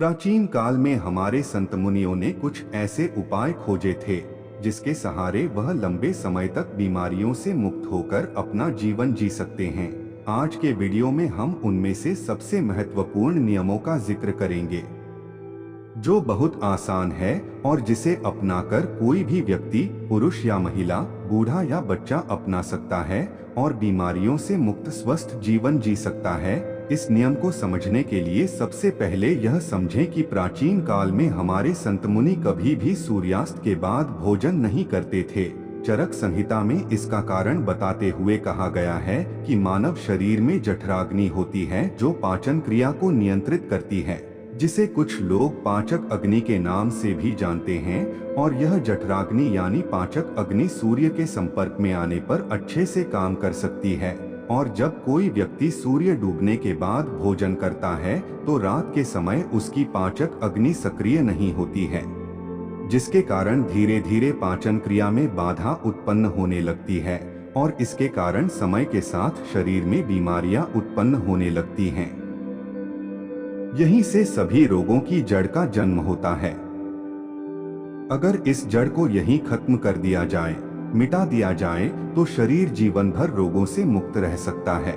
प्राचीन काल में हमारे संत मुनियों ने कुछ ऐसे उपाय खोजे थे जिसके सहारे वह लंबे समय तक बीमारियों से मुक्त होकर अपना जीवन जी सकते हैं। आज के वीडियो में हम उनमें से सबसे महत्वपूर्ण नियमों का जिक्र करेंगे जो बहुत आसान है और जिसे अपनाकर कोई भी व्यक्ति, पुरुष या महिला, बूढ़ा या बच्चा अपना सकता है और बीमारियों से मुक्त स्वस्थ जीवन जी सकता है। इस नियम को समझने के लिए सबसे पहले यह समझें कि प्राचीन काल में हमारे संत मुनि कभी भी सूर्यास्त के बाद भोजन नहीं करते थे। चरक संहिता में इसका कारण बताते हुए कहा गया है कि मानव शरीर में जठराग्नि होती है जो पाचन क्रिया को नियंत्रित करती है, जिसे कुछ लोग पाचक अग्नि के नाम से भी जानते हैं। और यह जठराग्नि यानी पाचक अग्नि सूर्य के संपर्क में आने पर अच्छे से काम कर सकती है। और जब कोई व्यक्ति सूर्य डूबने के बाद भोजन करता है तो रात के समय उसकी पाचक अग्नि सक्रिय नहीं होती है, जिसके कारण धीरे धीरे पाचन क्रिया में बाधा उत्पन्न होने लगती है और इसके कारण समय के साथ शरीर में बीमारियां उत्पन्न होने लगती हैं। यहीं से सभी रोगों की जड़ का जन्म होता है। अगर इस जड़ को यहीं खत्म कर दिया जाए, मिटा दिया जाए, तो शरीर जीवन भर रोगों से मुक्त रह सकता है।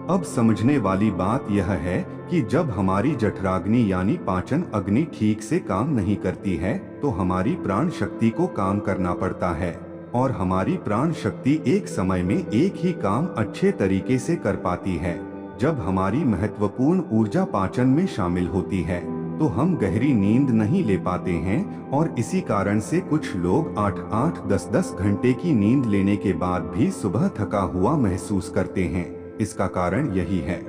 अब समझने वाली बात यह है कि जब हमारी जठराग्नि यानी पाचन अग्नि ठीक से काम नहीं करती है तो हमारी प्राण शक्ति को काम करना पड़ता है और हमारी प्राण शक्ति एक समय में एक ही काम अच्छे तरीके से कर पाती है। जब हमारी महत्वपूर्ण ऊर्जा पाचन में शामिल होती है तो हम गहरी नींद नहीं ले पाते हैं और इसी कारण से कुछ लोग 8-8, 10-10 घंटे की नींद लेने के बाद भी सुबह थका हुआ महसूस करते हैं। इसका कारण यही है।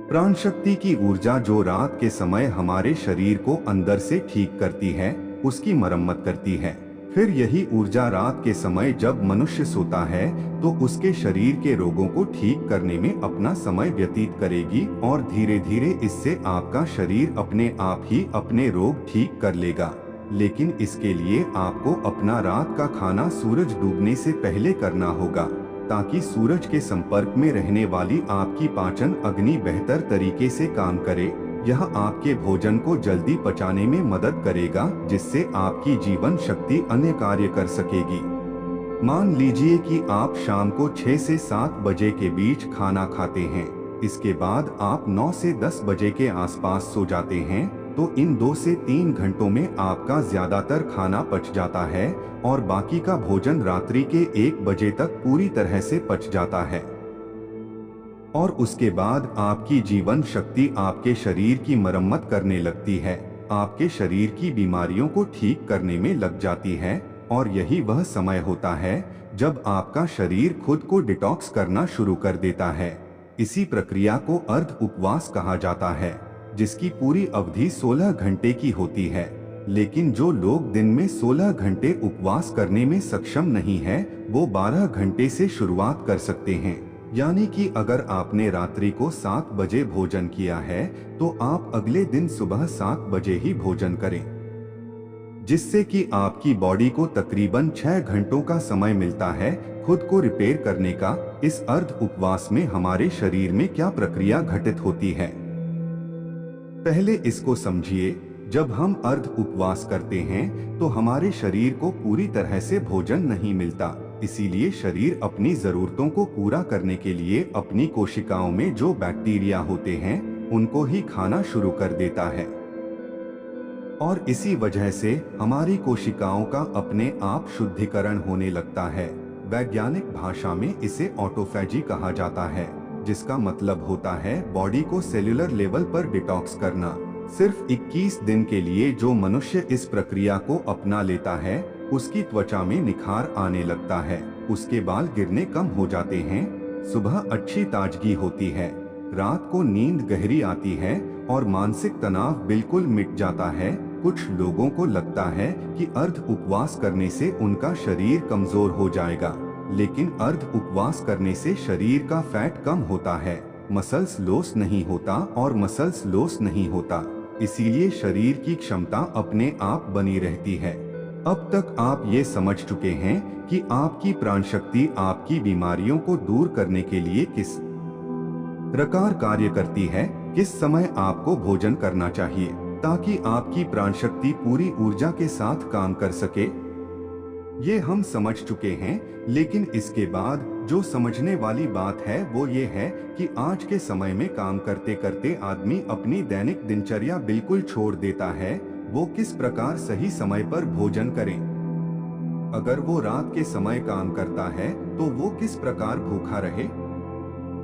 प्राण शक्ति की ऊर्जा जो रात के समय हमारे शरीर को अंदर से ठीक करती है, उसकी मरम्मत करती है। फिर यही ऊर्जा रात के समय जब मनुष्य सोता है तो उसके शरीर के रोगों को ठीक करने में अपना समय व्यतीत करेगी और धीरे धीरे इससे आपका शरीर अपने आप ही अपने रोग ठीक कर लेगा। लेकिन इसके लिए आपको अपना रात का खाना सूरज डूबने से पहले करना होगा ताकि सूरज के संपर्क में रहने वाली आपकी पाचन अग्नि बेहतर तरीके से काम करे। यह आपके भोजन को जल्दी पचाने में मदद करेगा जिससे आपकी जीवन शक्ति अन्य कार्य कर सकेगी। मान लीजिए कि आप शाम को 6 से 7 बजे के बीच खाना खाते हैं, इसके बाद आप 9 से 10 बजे के आसपास सो जाते हैं, तो इन 2 से 3 घंटों में आपका ज्यादातर खाना पच जाता है और बाकी का भोजन रात्रि के 1 बजे तक पूरी तरह से पच जाता है। और उसके बाद आपकी जीवन शक्ति आपके शरीर की मरम्मत करने लगती है, आपके शरीर की बीमारियों को ठीक करने में लग जाती है। और यही वह समय होता है जब आपका शरीर खुद को डिटॉक्स करना शुरू कर देता है। इसी प्रक्रिया को अर्ध उपवास कहा जाता है, जिसकी पूरी अवधि 16 घंटे की होती है। लेकिन जो लोग दिन में 16 घंटे उपवास करने में सक्षम नहीं है, वो 12 घंटे से शुरुआत कर सकते हैं। यानी कि अगर आपने रात्रि को 7 बजे भोजन किया है तो आप अगले दिन सुबह 7 बजे ही भोजन करें, जिससे कि आपकी बॉडी को तकरीबन 6 घंटों का समय मिलता है खुद को रिपेयर करने का। इस अर्ध उपवास में हमारे शरीर में क्या प्रक्रिया घटित होती है, पहले इसको समझिए। जब हम अर्ध उपवास करते हैं तो हमारे शरीर को पूरी तरह से भोजन नहीं मिलता, इसीलिए शरीर अपनी जरूरतों को पूरा करने के लिए अपनी कोशिकाओं में जो बैक्टीरिया होते हैं उनको ही खाना शुरू कर देता है। और इसी वजह से हमारी कोशिकाओं का अपने आप शुद्धिकरण होने लगता है। वैज्ञानिक भाषा में इसे ऑटोफैजी कहा जाता है, जिसका मतलब होता है बॉडी को सेल्यूलर लेवल पर डिटॉक्स करना। सिर्फ 21 दिन के लिए जो मनुष्य इस प्रक्रिया को अपना लेता है उसकी त्वचा में निखार आने लगता है, उसके बाल गिरने कम हो जाते हैं, सुबह अच्छी ताजगी होती है, रात को नींद गहरी आती है और मानसिक तनाव बिल्कुल मिट जाता है। कुछ लोगों को लगता है कि अर्ध उपवास करने से उनका शरीर कमजोर हो जाएगा, लेकिन अर्ध उपवास करने से शरीर का फैट कम होता है, मसल्स लॉस नहीं होता और मसल्स लॉस नहीं होता, इसीलिए शरीर की क्षमता अपने आप बनी रहती है। अब तक आप ये समझ चुके हैं कि आपकी प्राण शक्ति आपकी बीमारियों को दूर करने के लिए किस प्रकार कार्य करती है। किस समय आपको भोजन करना चाहिए ताकि आपकी प्राणशक्ति पूरी ऊर्जा के साथ काम कर सके। ये हम समझ चुके हैं, लेकिन इसके बाद जो समझने वाली बात है वो ये है कि आज के समय में काम करते करते आदमी अपनी दैनिक दिनचर्या बिल्कुल छोड़ देता है। वो किस प्रकार सही समय पर भोजन करें। अगर वो रात के समय काम करता है तो वो किस प्रकार भूखा रहे,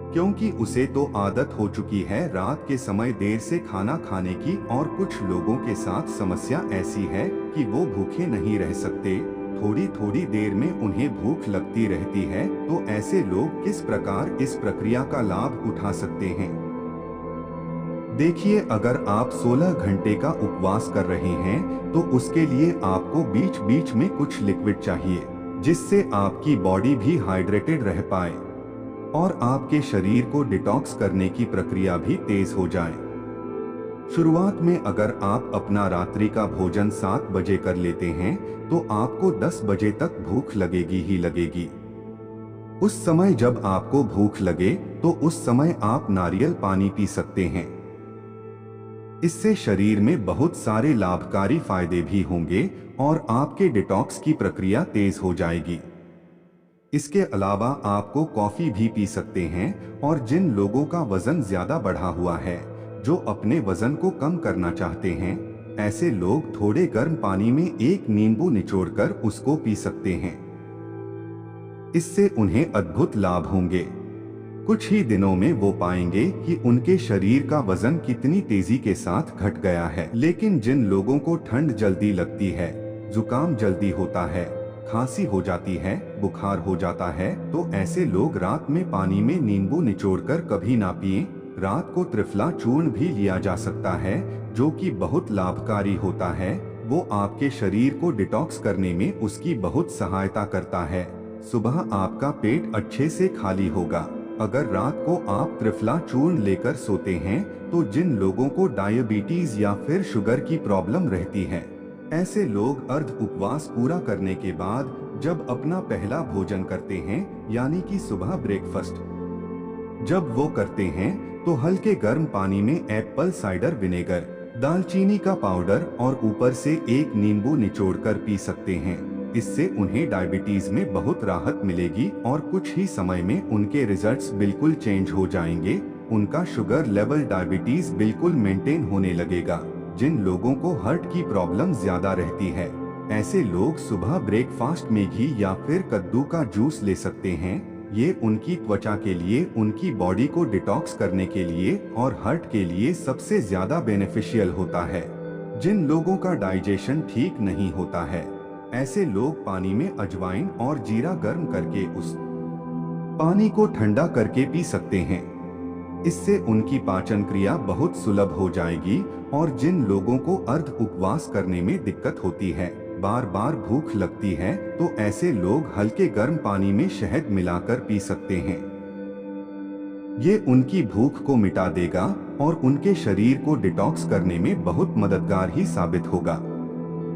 क्योंकि उसे तो आदत हो चुकी है रात के समय देर से खाना खाने की। और कुछ लोगों के साथ समस्या ऐसी है कि वो भूखे नहीं रह सकते, थोड़ी थोड़ी देर में उन्हें भूख लगती रहती है। तो ऐसे लोग किस प्रकार इस प्रक्रिया का लाभ उठा सकते हैं। देखिए, अगर आप 16 घंटे का उपवास कर रहे हैं तो उसके लिए आपको बीच बीच में कुछ लिक्विड चाहिए, जिससे आपकी बॉडी भी हाइड्रेटेड रह पाए और आपके शरीर को डिटॉक्स करने की प्रक्रिया भी तेज हो जाए। शुरुआत में अगर आप अपना रात्रि का भोजन 7 बजे कर लेते हैं तो आपको 10 बजे तक भूख लगेगी ही लगेगी। उस समय जब आपको भूख लगे तो उस समय आप नारियल पानी पी सकते हैं। इससे शरीर में बहुत सारे लाभकारी फायदे भी होंगे और आपके डिटॉक्स की प्रक्रिया तेज हो जाएगी। इसके अलावा आपको कॉफी भी पी सकते हैं। और जिन लोगों का वजन ज्यादा बढ़ा हुआ है, जो अपने वजन को कम करना चाहते हैं, ऐसे लोग थोड़े गर्म पानी में एक नींबू निचोड़कर उसको पी सकते हैं। इससे उन्हें अद्भुत लाभ होंगे। कुछ ही दिनों में वो पाएंगे कि उनके शरीर का वजन कितनी तेजी के साथ घट गया है। लेकिन जिन लोगों को ठंड जल्दी लगती है, जुकाम जल्दी होता है, खांसी हो जाती है, बुखार हो जाता है, तो ऐसे लोग रात में पानी में नींबू निचोड़कर कभी ना पिएं। रात को त्रिफला चूर्ण भी लिया जा सकता है, जो कि बहुत लाभकारी होता है। वो आपके शरीर को डिटॉक्स करने में उसकी बहुत सहायता करता है। सुबह आपका पेट अच्छे से खाली होगा। अगर रात को आप त्रिफला चूर्ण लेकर सोते हैं तो जिन लोगों को डायबिटीज या फिर शुगर की प्रॉब्लम रहती है, ऐसे लोग अर्ध उपवास पूरा करने के बाद जब अपना पहला भोजन करते हैं, यानी कि सुबह ब्रेकफास्ट, जब वो करते हैं तो हल्के गर्म पानी में एप्पल साइडर विनेगर, दालचीनी का पाउडर और ऊपर से एक नींबू निचोड़कर पी सकते हैं। इससे उन्हें डायबिटीज में बहुत राहत मिलेगी और कुछ ही समय में उनके रिजल्ट्स बिल्कुल चेंज हो जाएंगे। उनका शुगर लेवल, डायबिटीज बिल्कुल मेंटेन होने लगेगा। जिन लोगों को हार्ट की प्रॉब्लम ज्यादा रहती है, ऐसे लोग सुबह ब्रेकफास्ट में घी या फिर कद्दू का जूस ले सकते हैं। ये उनकी त्वचा के लिए, उनकी बॉडी को डिटॉक्स करने के लिए और हार्ट के लिए सबसे ज्यादा बेनिफिशियल होता है। जिन लोगों का डाइजेशन ठीक नहीं होता है, ऐसे लोग पानी में अजवाइन और जीरा गर्म करके उस पानी को ठंडा करके पी सकते हैं। इससे उनकी पाचन क्रिया बहुत सुलभ हो जाएगी। और जिन लोगों को अर्ध उपवास करने में दिक्कत होती है, बार बार भूख लगती है, तो ऐसे लोग हल्के गर्म पानी में शहद मिलाकर पी सकते हैं। ये उनकी भूख को मिटा देगा और उनके शरीर को डिटॉक्स करने में बहुत मददगार ही साबित होगा।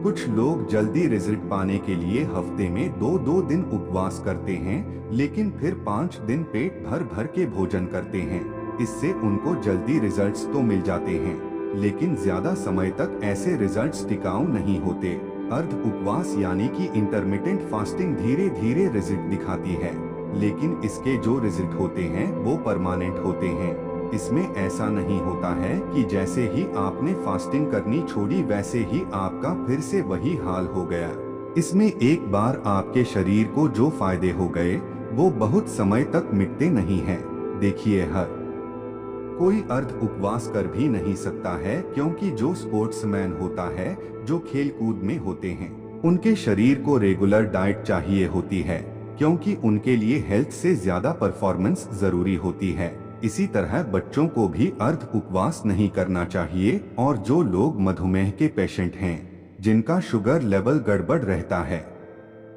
कुछ लोग जल्दी रिजल्ट पाने के लिए हफ्ते में 2-2 दिन उपवास करते हैं, लेकिन फिर 5 दिन पेट भर भर के भोजन करते हैं। इससे उनको जल्दी रिजल्ट्स तो मिल जाते हैं, लेकिन ज्यादा समय तक ऐसे रिजल्ट्स टिकाऊ नहीं होते। अर्ध उपवास यानी कि इंटरमिटेंट फास्टिंग धीरे धीरे रिजल्ट दिखाती है, लेकिन इसके जो रिजल्ट होते हैं वो परमानेंट होते हैं। इसमें ऐसा नहीं होता है कि जैसे ही आपने फास्टिंग करनी छोड़ी वैसे ही आपका फिर से वही हाल हो गया। इसमें एक बार आपके शरीर को जो फायदे हो गए वो बहुत समय तक मिटते नहीं हैं। देखिए, हर कोई अर्ध उपवास कर भी नहीं सकता है, क्योंकि जो स्पोर्ट्समैन होता है, जो खेल कूद में होते हैं, उनके शरीर को रेगुलर डाइट चाहिए होती है, क्योंकि उनके लिए हेल्थ से ज्यादा परफॉर्मेंस जरूरी होती है। इसी तरह बच्चों को भी अर्ध उपवास नहीं करना चाहिए। और जो लोग मधुमेह के पेशेंट हैं, जिनका शुगर लेवल गड़बड़ रहता है,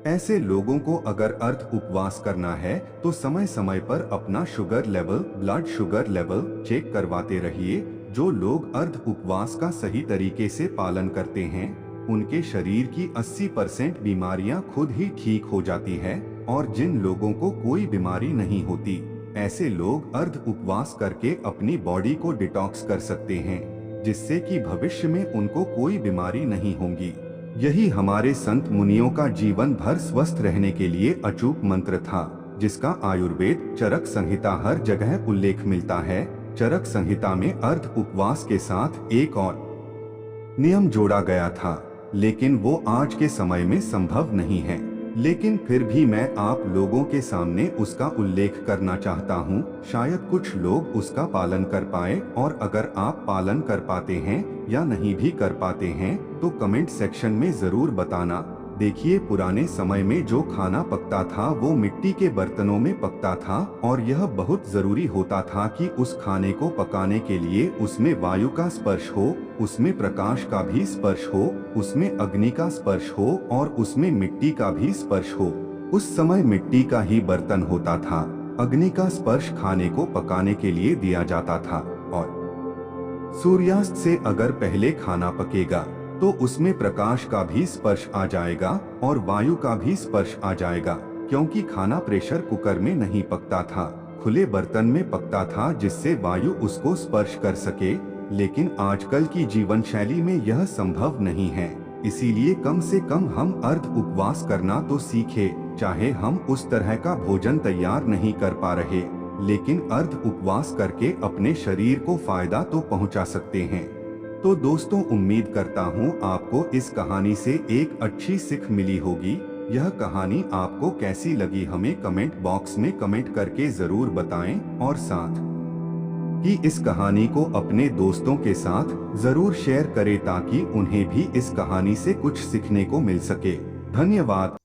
ऐसे लोगों को अगर अर्ध उपवास करना है तो समय समय पर अपना sugar level, blood sugar level check करवाते रहिए। जो लोग अर्ध उपवास का सही तरीके से पालन करते हैं, उनके शरीर की 80% बीमारियां खुद ही ठीक हो जाती है। और जिन लोगों को कोई बीमारी नहीं होती, ऐसे लोग अर्ध उपवास करके अपनी बॉडी को डिटॉक्स कर सकते हैं, जिससे कि भविष्य में उनको कोई बीमारी नहीं होगी। यही हमारे संत मुनियों का जीवन भर स्वस्थ रहने के लिए अचूक मंत्र था, जिसका आयुर्वेद चरक संहिता हर जगह उल्लेख मिलता है। चरक संहिता में अर्ध उपवास के साथ एक और नियम जोड़ा गया था, लेकिन वो आज के समय में संभव नहीं है। लेकिन फिर भी मैं आप लोगों के सामने उसका उल्लेख करना चाहता हूँ। शायद कुछ लोग उसका पालन कर पाए, और अगर आप पालन कर पाते हैं या नहीं भी कर पाते हैं तो कमेंट सेक्शन में जरूर बताना। देखिए, पुराने समय में जो खाना पकता था वो मिट्टी के बर्तनों में पकता था, और यह बहुत जरूरी होता था कि उस खाने को पकाने के लिए उसमें वायु का स्पर्श हो, उसमें प्रकाश का भी स्पर्श हो, उसमें अग्नि का स्पर्श हो और उसमें मिट्टी का भी स्पर्श हो। उस समय मिट्टी का ही बर्तन होता था। अग्नि का स्पर्श खाने को पकाने के लिए दिया जाता था, और सूर्यास्त से अगर पहले खाना पकेगा तो उसमें प्रकाश का भी स्पर्श आ जाएगा और वायु का भी स्पर्श आ जाएगा, क्योंकि खाना प्रेशर कुकर में नहीं पकता था, खुले बर्तन में पकता था, जिससे वायु उसको स्पर्श कर सके। लेकिन आजकल की जीवन शैली में यह संभव नहीं है। इसीलिए कम से कम हम अर्ध उपवास करना तो सीखे। चाहे हम उस तरह का भोजन तैयार नहीं कर पा रहे, लेकिन अर्ध उपवास करके अपने शरीर को फायदा तो पहुंचा सकते हैं। तो दोस्तों, उम्मीद करता हूँ आपको इस कहानी से एक अच्छी सीख मिली होगी। यह कहानी आपको कैसी लगी हमें कमेंट बॉक्स में कमेंट करके जरूर बताएं, और साथ ही इस कहानी को अपने दोस्तों के साथ जरूर शेयर करें ताकि उन्हें भी इस कहानी से कुछ सीखने को मिल सके। धन्यवाद।